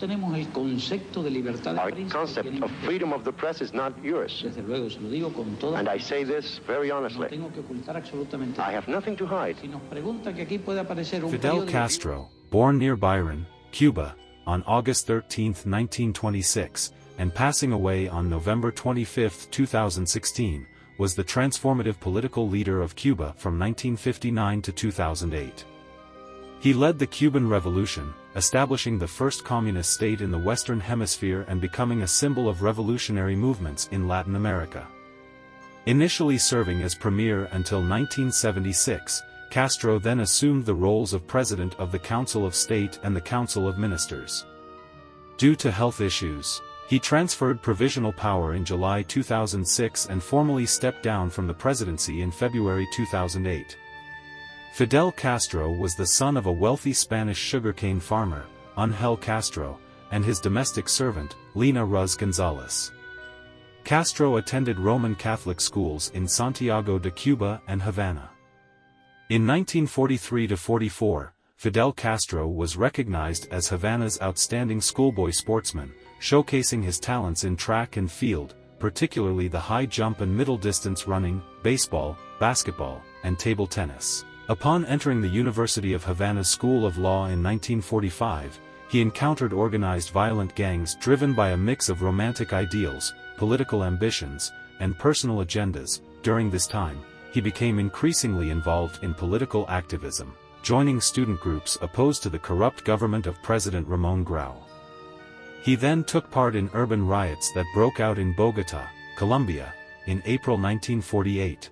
Tenemos el concepto de libertad de Our prensa concept of freedom of the press is not yours. Desde luego, se lo digo con toda. And I say this very No honestly. tengo que ocultar absolutamente I have nothing to hide. Si nos pregunta que aquí puede aparecer un Fidel periódico- Castro, born near Byron, Cuba, on August 13, 1926, and passing away on November 25, 2016, was the transformative political leader of Cuba from 1959 to 2008. He led the Cuban Revolution, establishing the first communist state in the Western Hemisphere and becoming a symbol of revolutionary movements in Latin America. Initially serving as premier until 1976, Castro then assumed the roles of President of the Council of State and the Council of Ministers. Due to health issues, he transferred provisional power in July 2006 and formally stepped down from the presidency in February 2008. Fidel Castro was the son of a wealthy Spanish sugarcane farmer, Ángel Castro, and his domestic servant, Lina Ruz González. Castro attended Roman Catholic schools in Santiago de Cuba and Havana. In 1943–44, Fidel Castro was recognized as Havana's outstanding schoolboy sportsman, showcasing his talents in track and field, particularly the high jump and middle distance running, baseball, basketball, and table tennis. Upon entering the University of Havana's School of Law in 1945, he encountered organized violent gangs driven by a mix of romantic ideals, political ambitions, and personal agendas. During this time, he became increasingly involved in political activism, joining student groups opposed to the corrupt government of President Ramón Grau. He then took part in urban riots that broke out in Bogotá, Colombia, in April 1948.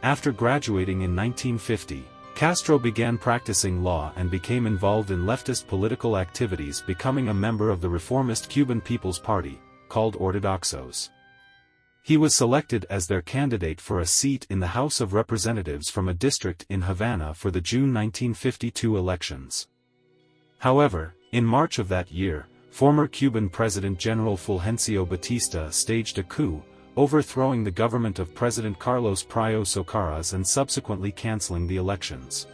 After graduating in 1950, Castro began practicing law and became involved in leftist political activities, becoming a member of the reformist Cuban People's Party, called Ortodoxos. He was selected as their candidate for a seat in the House of Representatives from a district in Havana for the June 1952 elections. However, in March of that year, former Cuban President General Fulgencio Batista staged a coup, overthrowing the government of President Carlos Prio Socarrás and subsequently canceling the elections.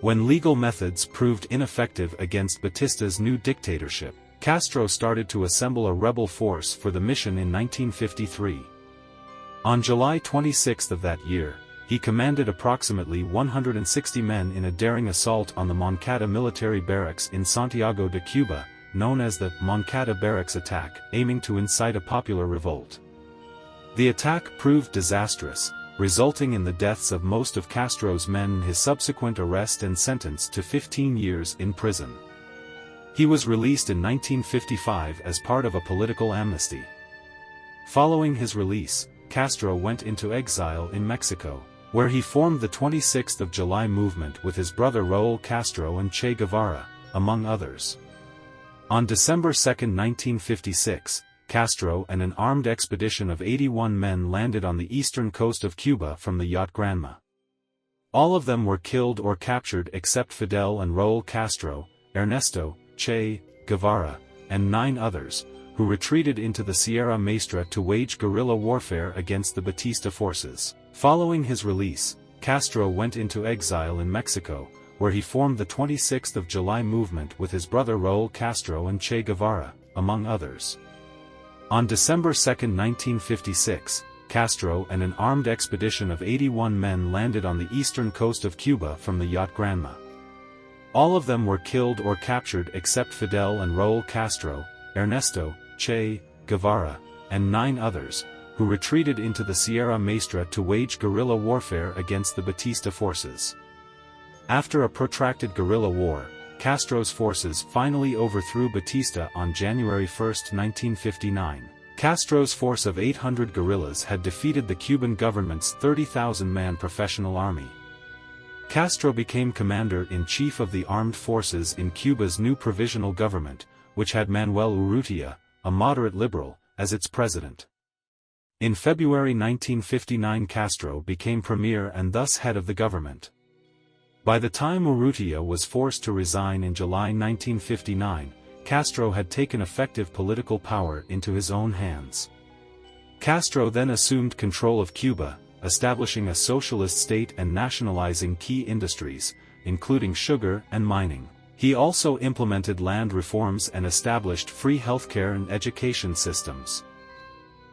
When legal methods proved ineffective against Batista's new dictatorship, Castro started to assemble a rebel force for the mission in 1953. On July 26 of that year, he commanded approximately 160 men in a daring assault on the Moncada military barracks in Santiago de Cuba, known as the Moncada Barracks Attack, aiming to incite a popular revolt. The attack proved disastrous, resulting in the deaths of most of Castro's men and his subsequent arrest and sentence to 15 years in prison. He was released in 1955 as part of a political amnesty. Following his release, Castro went into exile in Mexico, where he formed the 26th of July movement with his brother Raúl Castro and Che Guevara, among others. On December 2, 1956, Castro and an armed expedition of 81 men landed on the eastern coast of Cuba from the yacht Granma. All of them were killed or captured except Fidel and Raúl Castro, Ernesto, Che Guevara, and 9 others, who retreated into the Sierra Maestra to wage guerrilla warfare against the Batista forces. Following his release, Castro went into exile in Mexico, where he formed the 26th of July movement with his brother Raúl Castro and Che Guevara, among others. On December 2, 1956, Castro and an armed expedition of 81 men landed on the eastern coast of Cuba from the yacht Granma. All of them were killed or captured except Fidel and Raúl Castro, Ernesto, Che Guevara, and 9 others, who retreated into the Sierra Maestra to wage guerrilla warfare against the Batista forces. After a protracted guerrilla war, Castro's forces finally overthrew Batista on January 1, 1959. Castro's force of 800 guerrillas had defeated the Cuban government's 30,000-man professional army. Castro became commander-in-chief of the armed forces in Cuba's new provisional government, which had Manuel Urrutia, a moderate liberal, as its president. In February 1959, Castro became premier and thus head of the government. By the time Urrutia was forced to resign in July 1959, Castro had taken effective political power into his own hands. Castro then assumed control of Cuba, establishing a socialist state and nationalizing key industries, including sugar and mining. He also implemented land reforms and established free healthcare and education systems.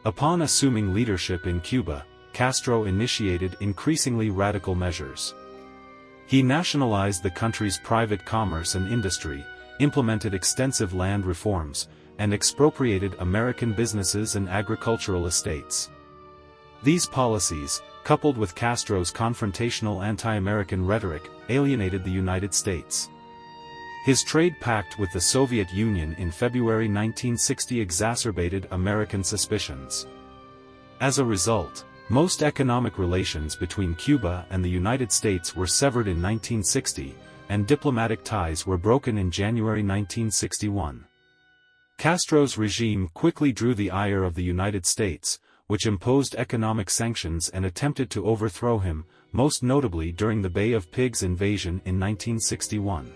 Upon assuming leadership in Cuba, Castro initiated increasingly radical measures. He nationalized the country's private commerce and industry, implemented extensive land reforms, and expropriated American businesses and agricultural estates. These policies, coupled with Castro's confrontational anti-American rhetoric, alienated the United States. His trade pact with the Soviet Union in February 1960 exacerbated American suspicions. As a result, most economic relations between Cuba and the United States were severed in 1960, and diplomatic ties were broken in January 1961. Castro's regime quickly drew the ire of the United States, which imposed economic sanctions and attempted to overthrow him, most notably during the Bay of Pigs invasion in 1961.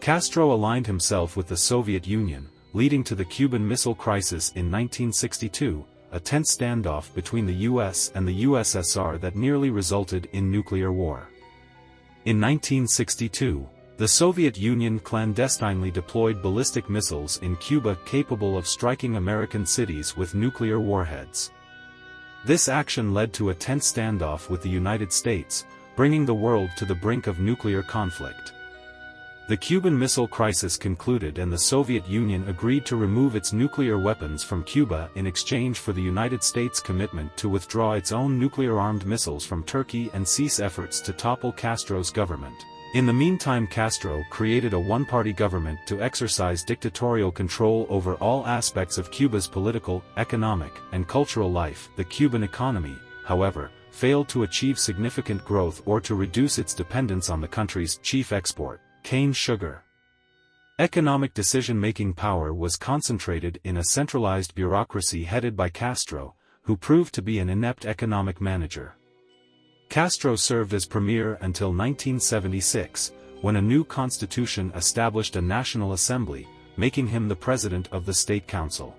Castro aligned himself with the Soviet Union, leading to the Cuban Missile Crisis in 1962, a tense standoff between the US and the USSR that nearly resulted in nuclear war. In 1962, the Soviet Union clandestinely deployed ballistic missiles in Cuba capable of striking American cities with nuclear warheads. This action led to a tense standoff with the United States, bringing the world to the brink of nuclear conflict. The Cuban Missile Crisis concluded and the Soviet Union agreed to remove its nuclear weapons from Cuba in exchange for the United States' commitment to withdraw its own nuclear-armed missiles from Turkey and cease efforts to topple Castro's government. In the meantime, Castro created a one-party government to exercise dictatorial control over all aspects of Cuba's political, economic, and cultural life. The Cuban economy, however, failed to achieve significant growth or to reduce its dependence on the country's chief export, cane sugar. Economic decision-making power was concentrated in a centralized bureaucracy headed by Castro, who proved to be an inept economic manager. Castro served as premier until 1976, when a new constitution established a National Assembly, making him the president of the State Council.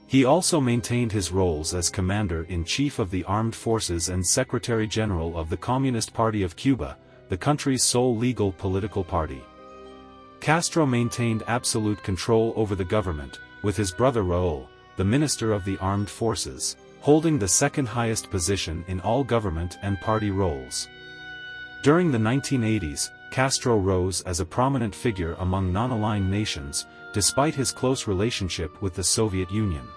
He also maintained his roles as Commander-in-Chief of the Armed Forces and Secretary-General of the Communist Party of Cuba, the country's sole legal political party. Castro maintained absolute control over the government, with his brother Raúl, the Minister of the Armed Forces, holding the second highest position in all government and party roles. During the 1980s, Castro rose as a prominent figure among non-aligned nations, despite his close relationship with the Soviet Union.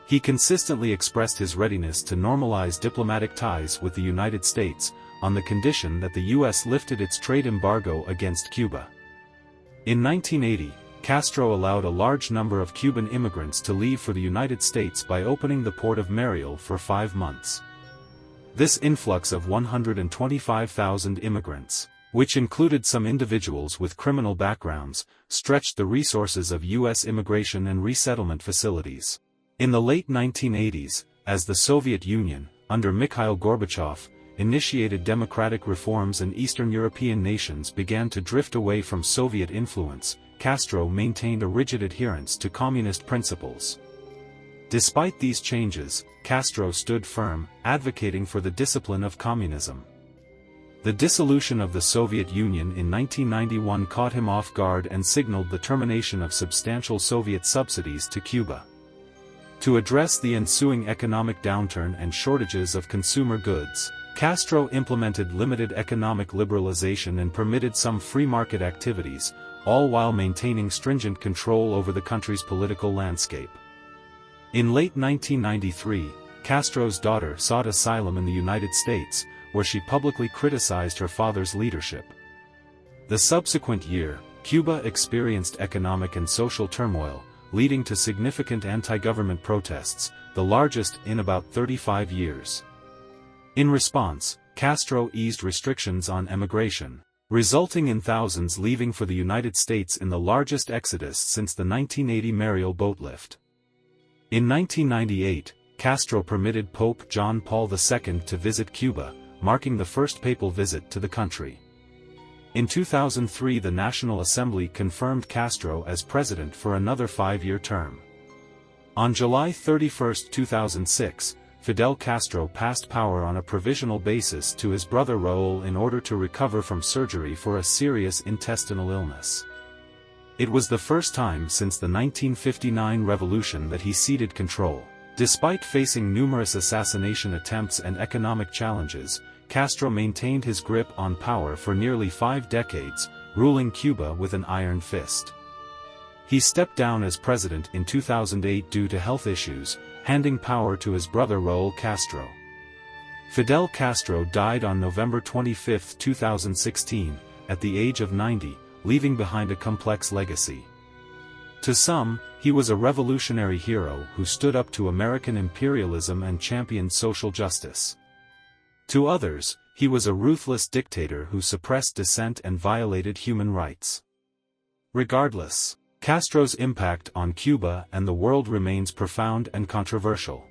He consistently expressed his readiness to normalize diplomatic ties with the United States, on the condition that the U.S. lifted its trade embargo against Cuba. In 1980, Castro allowed a large number of Cuban immigrants to leave for the United States by opening the port of Mariel for 5 months. This influx of 125,000 immigrants, which included some individuals with criminal backgrounds, stretched the resources of U.S. immigration and resettlement facilities. In the late 1980s, as the Soviet Union, under Mikhail Gorbachev, initiated democratic reforms and Eastern European nations began to drift away from Soviet influence, Castro maintained a rigid adherence to communist principles. Despite these changes, Castro stood firm, advocating for the discipline of communism. The dissolution of the Soviet Union in 1991 caught him off guard and signaled the termination of substantial Soviet subsidies to Cuba. To address the ensuing economic downturn and shortages of consumer goods, Castro implemented limited economic liberalization and permitted some free market activities, all while maintaining stringent control over the country's political landscape. In late 1993, Castro's daughter sought asylum in the United States, where she publicly criticized her father's leadership. The subsequent year, Cuba experienced economic and social turmoil, leading to significant anti-government protests, the largest in about 35 years. In response, Castro eased restrictions on emigration, resulting in thousands leaving for the United States in the largest exodus since the 1980 Mariel boat lift. In 1998, Castro permitted Pope John Paul II to visit Cuba, marking the first papal visit to the country. In 2003, the National Assembly confirmed Castro as president for another 5-year term. On July 31, 2006, Fidel Castro passed power on a provisional basis to his brother Raúl in order to recover from surgery for a serious intestinal illness. It was the first time since the 1959 revolution that he ceded control. Despite facing numerous assassination attempts and economic challenges, Castro maintained his grip on power for nearly 5 decades, ruling Cuba with an iron fist. He stepped down as president in 2008 due to health issues, handing power to his brother Raúl Castro. Fidel Castro died on November 25, 2016, at the age of 90, leaving behind a complex legacy. To some, he was a revolutionary hero who stood up to American imperialism and championed social justice. To others, he was a ruthless dictator who suppressed dissent and violated human rights. Regardless, Castro's impact on Cuba and the world remains profound and controversial.